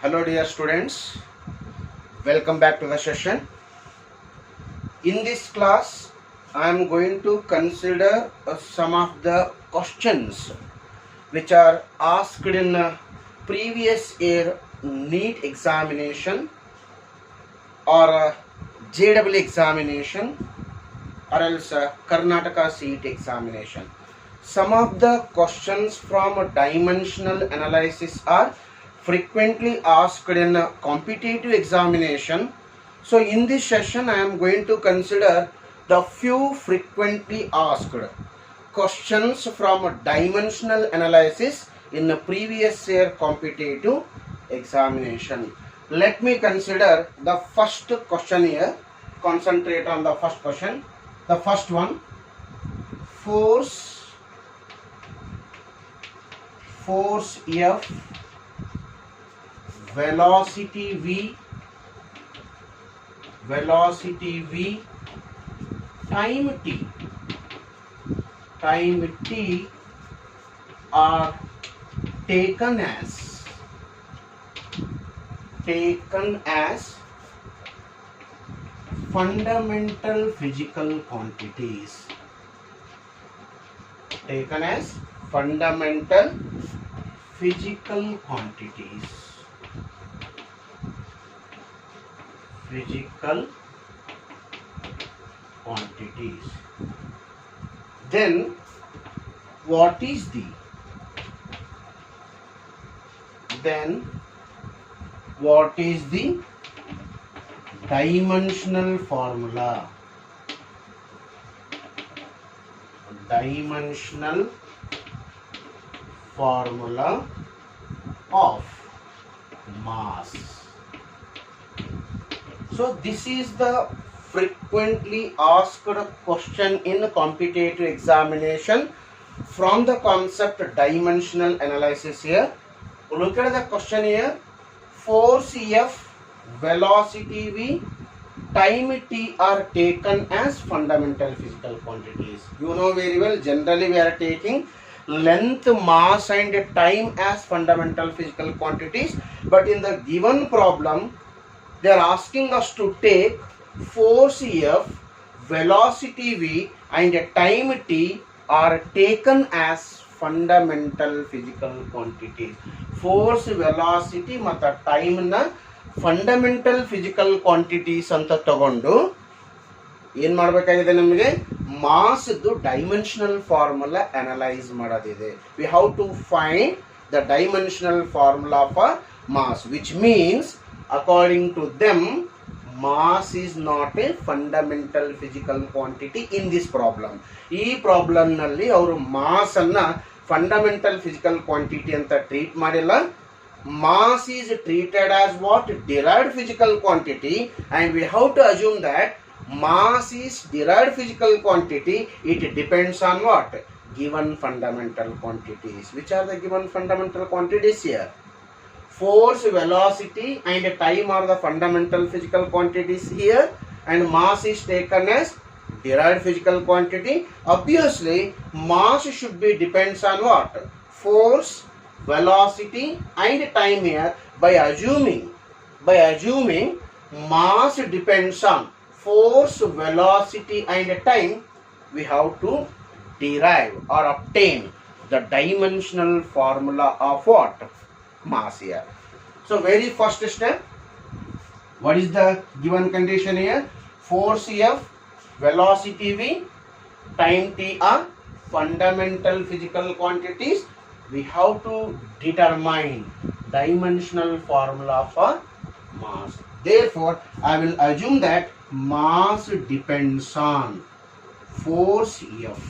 Hello dear students, welcome back to the session. In this class, I am going to consider some of the questions which are asked in previous year NEET examination or JEE examination or else Karnataka CET examination. Some of the questions from dimensional analysis are frequently asked in a competitive examination. So in this session I am going to consider the few frequently asked questions from dimensional analysis in the previous year competitive examination. Let me consider the first question here. Concentrate on the first question. The first one, force F, velocity V, time t are taken as fundamental physical quantities. Taken as fundamental physical quantities. Then what is the dimensional formula? Dimensional formula of mass. So this is the frequently asked question in competitive examination from the concept dimensional analysis here. Look at the question here. Force F, velocity V, time t are taken as fundamental physical quantities. You know very well, generally we are taking length, mass and time as fundamental physical quantities, but in the given problem they are asking us to take force F, velocity V and time t are taken as fundamental physical quantities. Force, velocity ಮತ್ತು time ನ fundamental physical quantities ಅಂತ ತಗೊಂಡು ಏನು ಮಾಡಬೇಕಾಗಿದೆ ನಮಗೆ mass ದು dimensional formula analyse ಮಾಡೋದಿದೆ. We have to find the dimensional formula for mass, which means according to them mass is not a fundamental physical quantity in this problem. ಈ problem ನಲ್ಲಿ ಅವರು ಮಾಸ್ ಅನ್ನ ಫಂಡಮೆಂಟಲ್ ಫಿಸಿಕಲ್ ಕ್ವಾಂಟಿಟಿ ಅಂತ treat ಮಾಡಿಲ್ಲ. Mass is treated as what? Derived physical quantity, and we have to assume that mass is derived physical quantity. It depends on what? Given fundamental quantities. Which are the given fundamental quantities here? Force, velocity and time are the fundamental physical quantities here, and mass is taken as derived physical quantity. Obviously mass should be depends on what? Force, velocity and time here. By assuming mass depends on force, velocity and time, we have to derive or obtain the dimensional formula of what? Mass here. So very first step, what is the given condition here? Force F, velocity V, time t are fundamental physical quantities. We have to determine dimensional formula for mass. Therefore I will assume that mass depends on force F,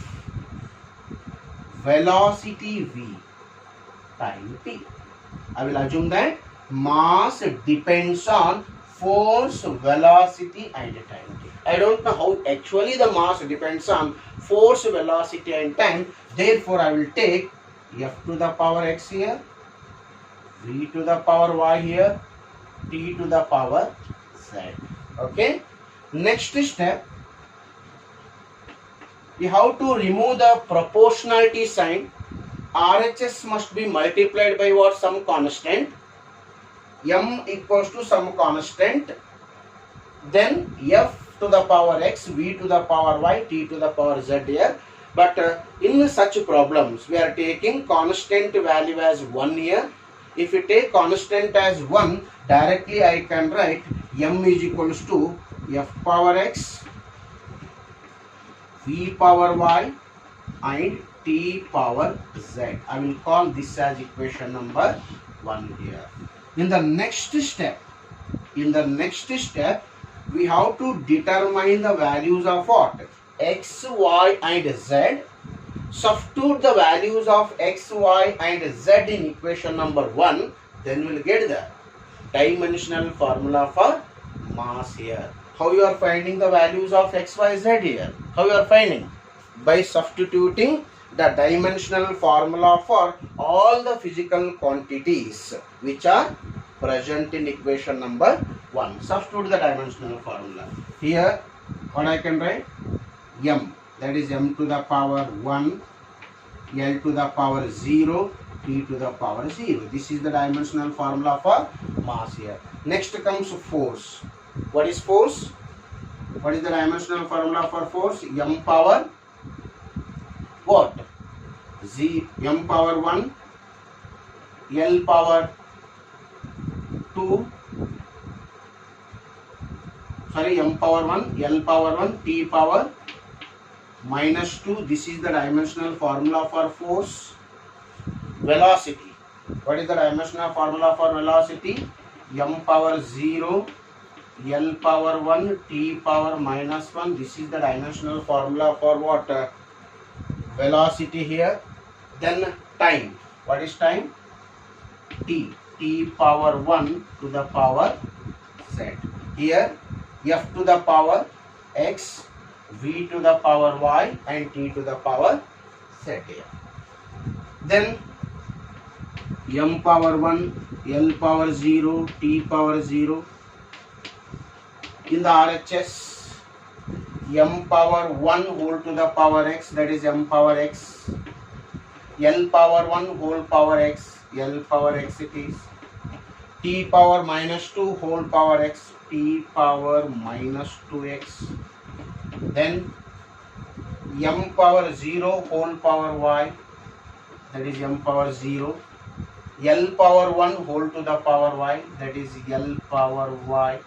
velocity V, time t. I will assume that mass depends on force, velocity and time t. I don't know how actually the mass depends on force, velocity and time. Therefore I will take F to the power x here, V to the power y here, T to the power z. Okay. Next step, you have to remove the proportionality sign. RHS must be multiplied by what? Some constant. m equals to some constant, then f to the power x, v to the power y, t to the power z here. But in such problems, we are taking constant value as 1 here. If you take constant as 1, directly I can write m is equals to f power x, v power y and t power z. I will call this as equation number 1 here. In the next step, we have to determine the values of what? X, y and z. Substitute the values of x, y and z in equation number 1. Then we will get the dimensional formula for mass here. How you are finding the values of x, y, z here? How you are finding? By substituting the dimensional formula for all the physical quantities which are present in equation number 1. Substitute the dimensional formula. Here, what I can write? M, that is m to the power 1, L to the power 0, T to the power 0. This is the dimensional formula for mass here. Next comes force. What is force? What is the dimensional formula for force? M power what? M power 1, L power 2, m power 1, L power 1, T power minus 2. This is the dimensional formula for force. Velocity. What is the dimensional formula for velocity? M power 0, L power 1, T power minus 1. This is the dimensional formula for what? Velocity here. Then time. What is time? T. T power 1 to the power z. Here f to the power x, v to the power y and t to the power z here. Then m power 1, L power 0, T power 0. In the RHS, m power 1 whole to the power x, that is m power x, L power 1 whole power x, L power x it is, T power minus 2 whole power x, T power minus 2x, then m power 0 whole power y, that is m power 0, L power 1 whole to the power y, that is L power y,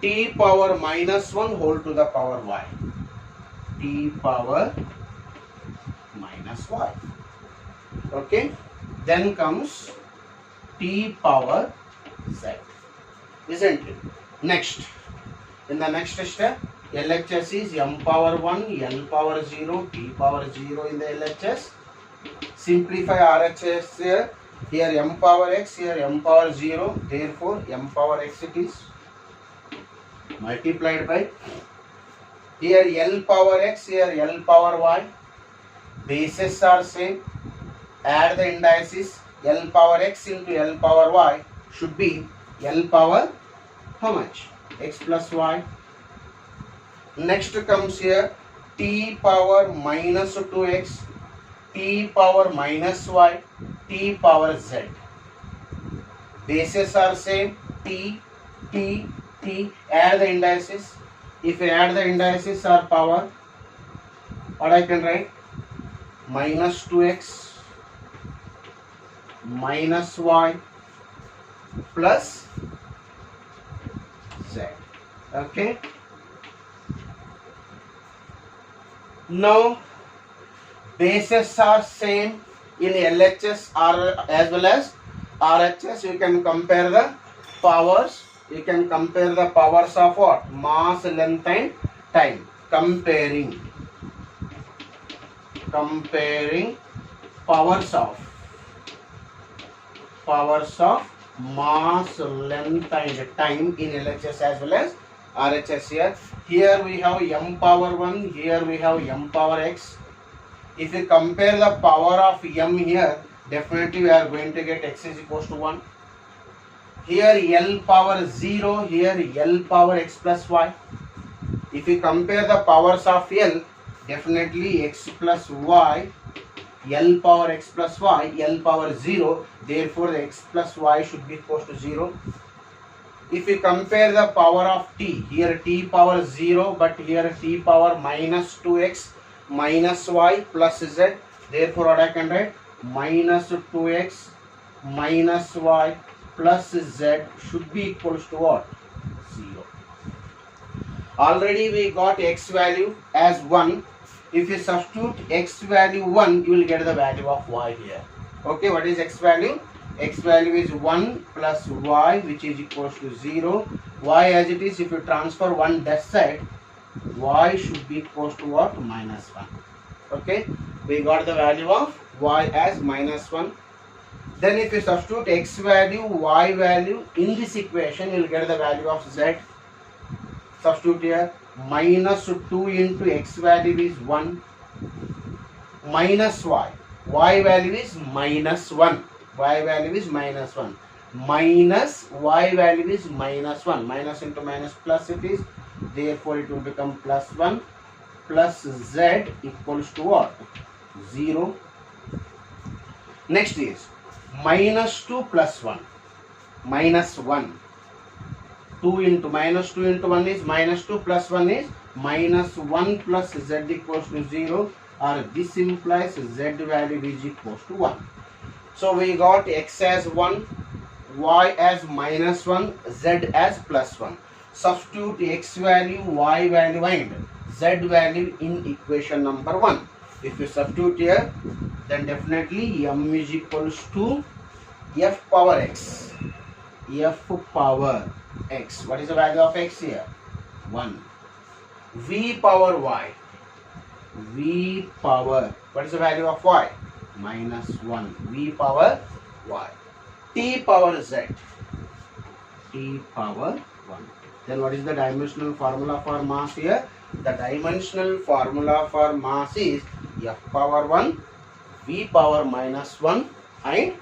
T power minus 1 whole to the power y, T power minus y. Okay, then comes T power z, isn't it? Next, in the next step, LHS is m power 1, L power 0, T power 0 in the LHS. Simplify RHS here. Here m power x, here m power 0. Therefore, m power x it is multiplied by here L power x, here L power y. Bases are same. Add the indices. L power x into L power y should be L power how much? X plus y. Next comes here T power minus 2x, T power minus y, T power z. Bases are same. T, T, T. Add the indices. If you add the indices or power, what I can write? Minus 2x minus y plus z. Okay. Now bases are same in LHS or as well as RHS. You can compare the powers. You can compare the powers of what? Mass, length and time. Comparing powers of mass, length and time in LHS as well as RHS here. Here we have m power 1, here we have m power x. If you compare the power of m here, definitely we are going to get x is equals to 1. Here L power 0, here L power x plus y. If you compare the powers of L, definitely x plus y L power x plus y, L power 0, therefore the x plus y should be equal to 0. If you compare the power of t, here t power 0, but here t power minus 2x minus y plus z, therefore what I can write, minus 2x minus y plus z should be equals to what? 0. Already we got x value as 1. If you substitute x value 1, you will get the value of y here. Okay, what is x value? X value is 1 plus y, which is equals to 0. Y as it is, if you transfer 1 that side, y should be equals to what? Minus 1. Okay, we got the value of y as minus 1. Then if you substitute x value, y value in this equation, you will get the value of z. Substitute here, minus 2 into x value is 1 minus y. Y value is minus 1. Y value is minus 1. Minus y value is minus 1. Minus into minus plus it is. Therefore it will become plus 1 plus z equals to what? 0. Next is minus 2 plus 1. Minus 1. 2 into minus 2 into 1 is minus 2 plus 1 is minus 1 plus z equals to 0, or this implies z value is equals to 1. So we got x as 1, y as minus 1, z as plus 1. Substitute x value, y value and z value in equation number 1. If you substitute here, then definitely m is equals to f power x. F power x. What is the value of x here? 1. V power y. V power. What is the value of y? Minus 1. V power y. T power z. T power 1. Then what is the dimensional formula for mass here? The dimensional formula for mass is f power 1, v power minus 1 and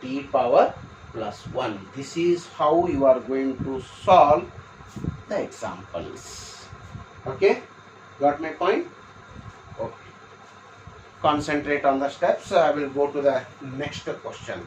t power plus 1. This is how you are going to solve the examples. Okay, got my point? Okay. Concentrate on the steps. I will go to the next question.